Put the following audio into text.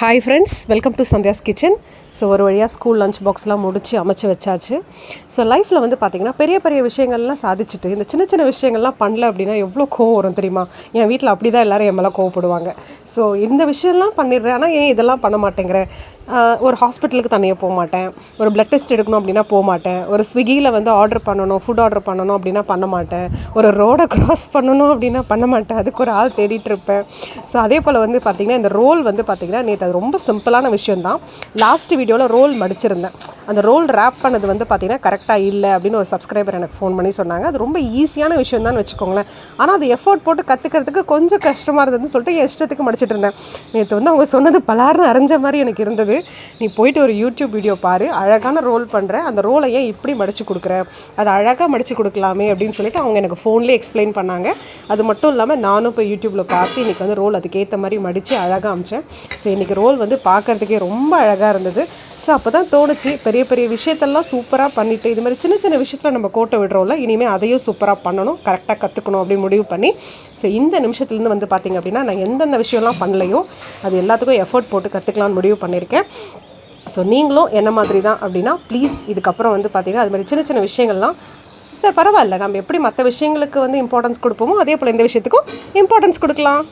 Hi friends, welcome to Sandhya's kitchen. So ஒரு வழியாக school lunch பாக்ஸ்லாம் முடித்து அமைச்சு வச்சாச்சு. ஸோ லைஃப்பில் வந்து பார்த்திங்கன்னா பெரிய பெரிய விஷயங்கள்லாம் சாதிச்சுட்டு இந்த சின்ன சின்ன விஷயங்கள்லாம் பண்ணல அப்படின்னா எவ்வளோ கோவம் வரும் தெரியுமா? என் வீட்டில் அப்படி தான் எல்லோரும் என் மேலே கோவப்படுவாங்க. ஸோ இந்த விஷயம்லாம் பண்ணிடுறேன், ஆனால் ஏன் இதெல்லாம் பண்ண மாட்டேங்கிற? ஒரு ஹாஸ்பிட்டலுக்கு தனியாக போக மாட்டேன், ஒரு பிளட் டெஸ்ட் எடுக்கணும் அப்படின்னா போக மாட்டேன், ஒரு ஸ்விக்கியில் வந்து ஆர்டர் பண்ணணும், ஃபுட் ஆர்டர் பண்ணணும் அப்படின்னா பண்ண மாட்டேன், ஒரு ரோடை க்ராஸ் பண்ணணும் அப்படின்னா பண்ண மாட்டேன், அதுக்கு ஒரு ஆள் தேடிட்டு இருப்பேன். ஸோ அதே போல் வந்து பார்த்திங்கன்னா இந்த ரோல் வந்து பார்த்திங்கன்னா நேற்று அது ரொம்ப சிம்பிளான விஷயந்தான். லாஸ்ட் வீடியோவில் ரோல் மடிச்சிருந்தேன். அந்த ரோல் ரேப் பண்ணது வந்து பார்த்திங்கன்னா கரெக்டாக இல்லை அப்படின்னு ஒரு சப்ஸ்கிரைபர் எனக்கு ஃபோன் பண்ணி சொன்னாங்க. அது ரொம்ப ஈஸியான விஷயம் தான் வச்சுக்கோங்களேன். ஆனால் அது எஃபோர்ட் போட்டு கற்றுக்கிறதுக்கு கொஞ்சம் கஷ்டமாக இருந்ததுன்னு சொல்லிட்டு என் இஷ்டத்துக்கு மடிச்சிட்டு இருந்தேன். நேற்று வந்து அவங்க சொன்னது பலார்னு அரைஞ்ச மாதிரி எனக்கு இருந்தது. நீ போயிட்டு ஒரு யூடியூப் வீடியோ பாரு, அழகான ரோல் பண்ணுற, அந்த ரோலை ஏன் இப்படி மடித்து கொடுக்குற, அதை அழகாக மடித்து கொடுக்கலாமே அப்படின்னு சொல்லிட்டு அவங்க எனக்கு ஃபோன்லேயே எக்ஸ்பிளைன் பண்ணாங்க. அது மட்டும் இல்லாமல் நானும் இப்போ யூடியூப்பில் பார்த்து இன்றைக்கி வந்து ரோல் அதுக்கேற்ற மாதிரி மடித்து அழகாக அமிச்சேன். ஸோ இன்றைக்கி ரோல் வந்து பார்க்குறதுக்கே ரொம்ப அழகாக இருந்தது. ஸோ அப்போ தான் தோணுச்சு, பெரிய பெரிய விஷயத்தெல்லாம் சூப்பராக பண்ணிவிட்டு இது மாதிரி சின்ன சின்ன விஷயத்தில் நம்ம கோட்டை விடுறோம்ல, இனிமேல் அதையும் சூப்பராக பண்ணணும், கரெக்டாக கற்றுக்கணும் அப்படின்னு முடிவு பண்ணி ஸோ இந்த நிமிஷத்துலேருந்து வந்து பார்த்திங்க அப்படின்னா நான் எந்தெந்த விஷயம்லாம் பண்ணலையோ அது எல்லாத்துக்கும் எஃபோர்ட் போட்டு கற்றுக்கலான்னு முடிவு பண்ணியிருக்கேன். ஸோ நீங்களும் என்ன மாதிரி தான் அப்படின்னா ப்ளீஸ் இதுக்கப்புறம் வந்து பார்த்திங்கன்னா அது மாதிரி சின்ன சின்ன விஷயங்கள்லாம் சார் பரவாயில்ல, நம்ம எப்படி மற்ற விஷயங்களுக்கு வந்து இம்பார்ட்டன்ஸ் கொடுப்போமோ அதே போல் இந்த விஷயத்துக்கும் இம்பார்ட்டன்ஸ் கொடுக்கலாம்.